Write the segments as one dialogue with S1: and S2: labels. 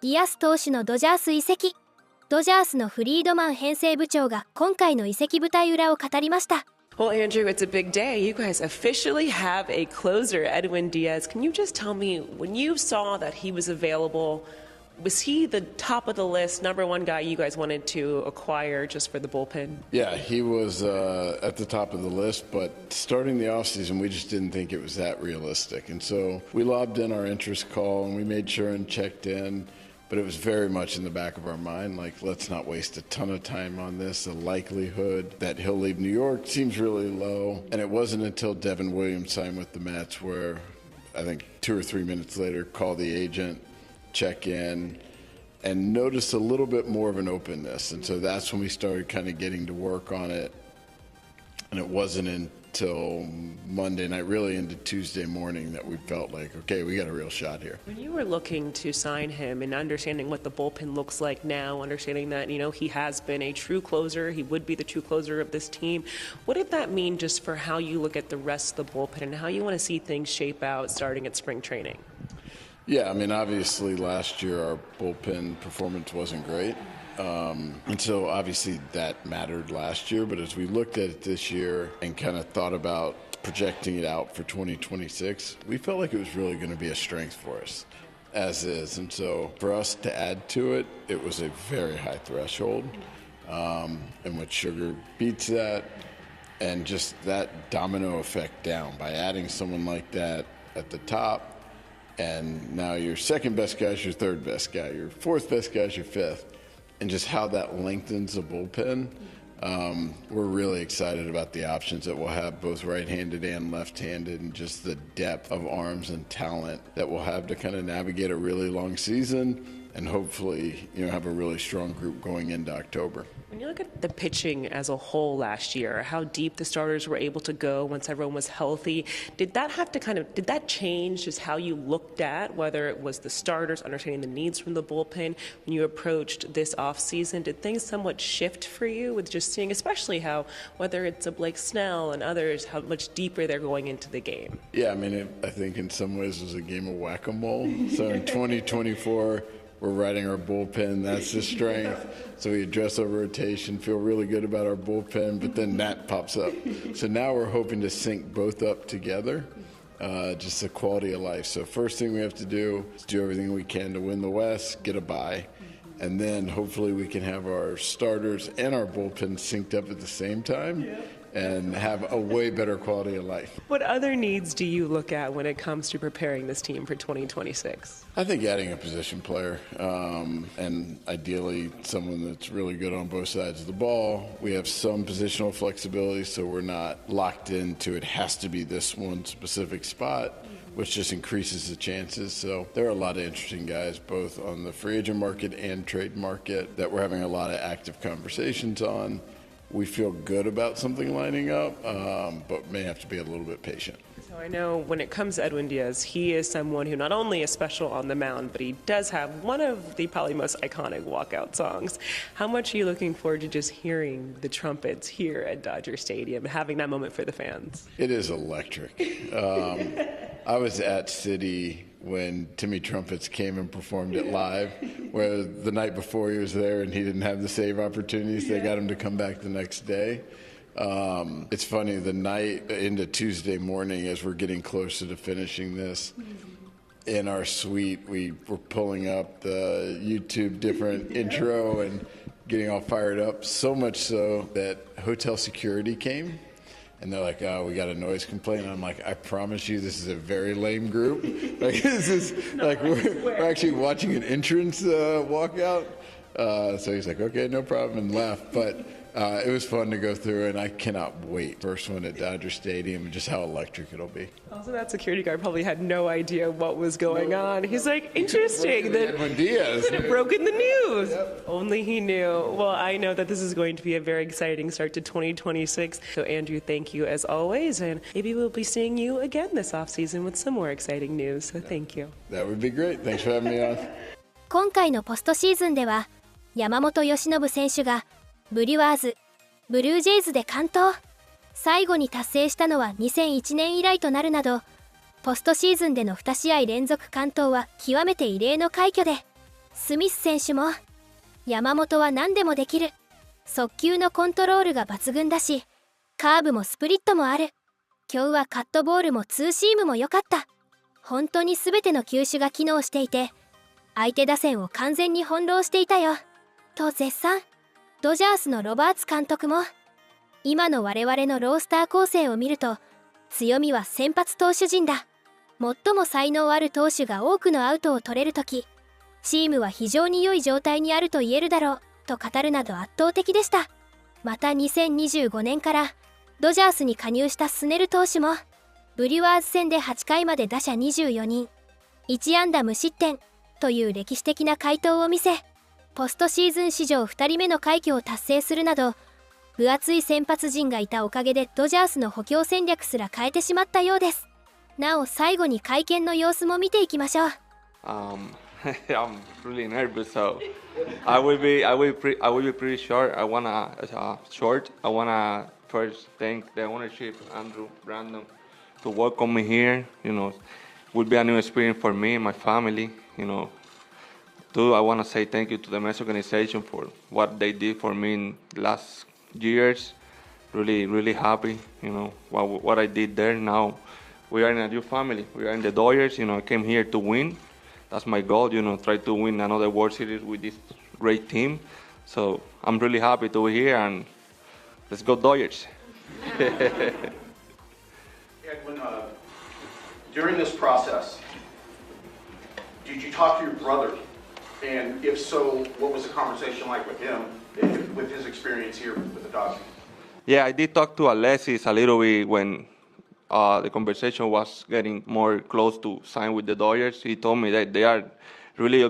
S1: ディアス投手のドジャース移籍。ドジャースのフリードマン編成部長が今回の移籍舞台裏を語りました。
S2: Well, Andrew, it's a big day. You guys officially have a closer, Edwin Diaz. Can you just tell me, when you saw that he was available, was he the top of the list, number one guy you guys wanted to acquire just for the bullpen?
S3: Yeah, he was at the top of the list, but starting the offseason, we just didn't think it was that realistic. And so we lobbed in our interest call, and we made sure and checked in. But it was very much in the back of our mind, like, let's not waste a ton of time on this. The likelihood that he'll leave New York seems really low. And it wasn't until Devin Williams signed with the Mets where I think 2 or 3 minutes later, call the agent, check in, and notice a little bit more of an openness. And so that's when we started kind of getting to work on it. And it wasn't until Monday night, really into Tuesday morning, that we felt like, okay, we got a real shot here.
S2: When you were looking to sign him and understanding what the bullpen looks like now, understanding that, you know, he has been a true closer, he would be the true closer of this team, what did that mean just for how you look at the rest of the bullpen and how you want to see things shape out starting at spring training?
S3: Yeah, I mean, obviously last year our bullpen performance wasn't great. And so obviously that mattered last year, but as we looked at it this year and kind of thought about projecting it out for 2026, we felt like it was really going to be a strength for us, as is. And so for us to add to it, it was a very high threshold, and what Sugar beats that, and just that domino effect down by adding someone like that at the top, and now your second best guy is your third best guy, your fourth best guy is your fifth. And just how that lengthens the bullpen, we're really excited about the options that we'll have, both right-handed and left-handed, and just the depth of arms and talent that we'll have to kind of navigate a really long season and hopefully, you know, have a really strong group going into October.
S2: When you look at the pitching as a whole last year, how deep the starters were able to go once everyone was healthy, did that change just how you looked at whether it was the starters, understanding the needs from the bullpen when you approached this offseason? Did things somewhat shift for you with just seeing, especially how, whether it's a Blake Snell and others, how much deeper they're going into the game?
S3: Yeah, I mean, I think in some ways it was a game of whack-a-mole. So in 2024, we're riding our bullpen. That's the strength. So we address our rotation, feel really good about our bullpen, but then that pops up. So now we're hoping to sync both up together, just the quality of life. So first thing we have to do is do everything we can to win the West, get a bye, and then hopefully we can have our starters and our bullpen synced up at the same time. And have a way better quality of life.
S2: What other needs do you look at when it comes to preparing this team for 2026?
S3: I think adding a position player, and ideally someone that's really good on both sides of the ball. We have some positional flexibility, so we're not locked into it has to be this one specific spot, which just increases the chances. So there are a lot of interesting guys, both on the free agent market and trade market, that we're having a lot of active conversations on. We feel good about something lining up, but may have to be a little bit patient.
S2: So I know when it comes to Edwin Diaz, he is someone who not only is special on the mound, but he does have one of the probably most iconic walkout songs. How much are you looking forward to just hearing the trumpets here at Dodger Stadium, having that moment for the fans?
S3: It is electric. I was at City when Timmy Trumpets came and performed it live, where the night before he was there and he didn't have the save opportunities. They got him to come back the next day. It's funny, the night into Tuesday morning, as we're getting closer to finishing this, in our suite, we were pulling up the YouTube different intro and getting all fired up, so much so that hotel security came. And they're like, oh, we got a noise complaint. And I'm like, I promise you this is a very lame group. Like, this is, like, we're actually watching an entrance walkout. So he's like, okay, no problem, and left. But it was fun to go through, and I cannot wait. First one at Dodger Stadium, and just how electric it'll be.
S2: Also, that security guard probably had no idea what was going on. He's like, interesting that
S3: Diaz
S2: could have broken the news. Yep. Only he knew. Well, I know that this is going to be a very exciting start to 2026. So, Andrew, thank you as always, and maybe we'll be seeing you again this offseason with some more exciting news. So, thank you.
S3: That would be great. Thanks for having me on.
S1: 今回のポストシーズンでは、山本由伸選手がブリュワーズ、ブルージェイズで完投。最後に達成したのは2001年以来となるなど、ポストシーズンでの2試合連続完投は極めて異例の快挙で、スミス選手も、山本は何でもできる。速球のコントロールが抜群だし、カーブもスプリットもある。今日はカットボールもツーシームも良かった。本当に全ての球種が機能していて、相手打線を完全に翻弄していたよ。と絶賛。ドジャースのロバーツ監督も、今の我々のロースター構成を見ると、強みは先発投手陣だ。最も才能ある投手が多くのアウトを取れるとき、チームは非常に良い状態にあると言えるだろう、と語るなど圧倒的でした。また2025年からドジャースに加入したスネル投手も、ブリュワーズ戦で8回まで打者24人、1安打無失点という歴史的な快投を見せ、ポストシーズン史上2人目の快挙を達成するなど、分厚い先発陣がいたおかげでドジャースの補強戦略すら変えてしまったようです。なお最後に会見の様子も見ていきましょう。
S4: I'm really nervous, so I will be pretty short. I wanna first thank the ownership, Andrew, Brandon, to welcome me here. Will be a new experience for me and my family. Two, I wanna say thank you to the Mets organization for what they did for me in the last years. Really happy. What I did there. Now we are in a new family. We are in the Dodgers. I came here to win. That's my goal, try to win another World Series with this great team. So I'm really happy to be here, and let's go Dodgers.
S5: Edwin, during this process, did you talk to your brother? And if so, what was the conversation like with him, with his experience here with the Dodgers?
S4: Yeah, I did talk to Alexis a little bit when the conversation was getting more close to sign with the Dodgers. He told me that they are really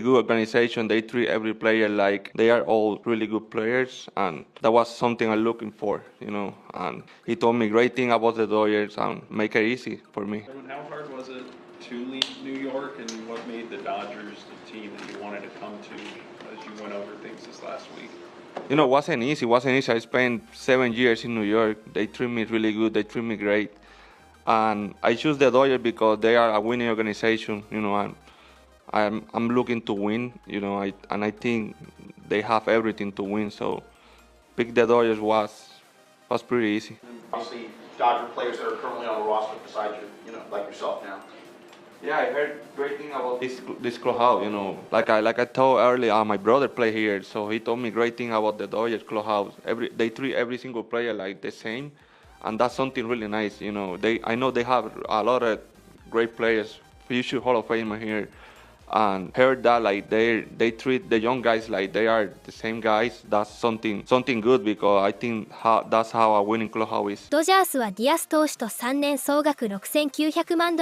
S4: good organization. They treat every player like they are all really good players, and that was something I'm looking for, And he told me great thing about the Dodgers and make it easy for me.
S6: How hard was it to leave New York, and what made the Dodgers the team that you wanted to come to as you went over things this last week?
S4: It wasn't easy. I spent 7 years in New York. They treat me really good. They treat me great. And I choose the Dodgers because they are a winning organization, and I'm looking to win, I think they have everything to win. So pick the Dodgers was pretty easy.
S5: Obviously, Dodger players that are currently on the roster besides you, like yourself now.
S4: Yeah, I heard great thing about this clubhouse. Like I told earlier, my brother play here, so he told me great thing about the Dodgers clubhouse. They treat every single player like the same, and that's something really nice. I know they have a lot of great players, future Hall of Famer here, and heard that like they treat the young guys like they are the same guys. That's something good because I think that's how a winning clubhouse is.
S1: ドジャースはディアス投手と3年総額$6900万、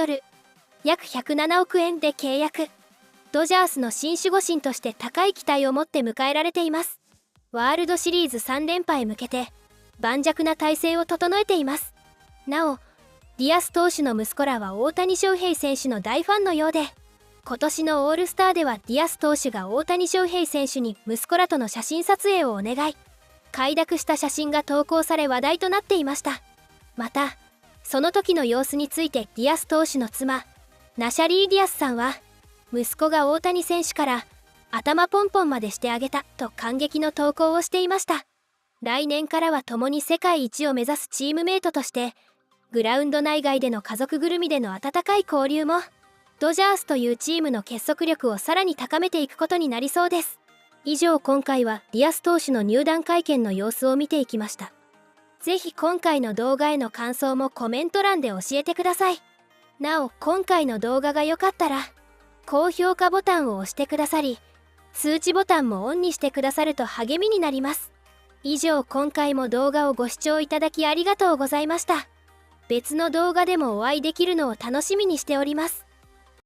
S1: 約107億円で契約。ドジャースの新守護神として高い期待を持って迎えられています。ワールドシリーズ3連覇へ向けて盤石な体制を整えています。なお、ディアス投手の息子らは大谷翔平選手の大ファンのようで、今年のオールスターではディアス投手が大谷翔平選手に息子らとの写真撮影をお願い。快諾した写真が投稿され話題となっていました。また、その時の様子についてディアス投手の妻、ナシャリー・ディアスさんは、息子が大谷選手から頭ポンポンまでしてあげたと感激の投稿をしていました。来年からは共に世界一を目指すチームメイトとして、グラウンド内外での家族ぐるみでの温かい交流も、ドジャースというチームの結束力をさらに高めていくことになりそうです。以上、今回はディアス投手の入団会見の様子を見ていきました。ぜひ今回の動画への感想もコメント欄で教えてください。なお、今回の動画が良かったら、高評価ボタンを押してくださり、通知ボタンもオンにしてくださると励みになります。以上、今回も動画をご視聴いただきありがとうございました。別の動画でもお会いできるのを楽しみにしております。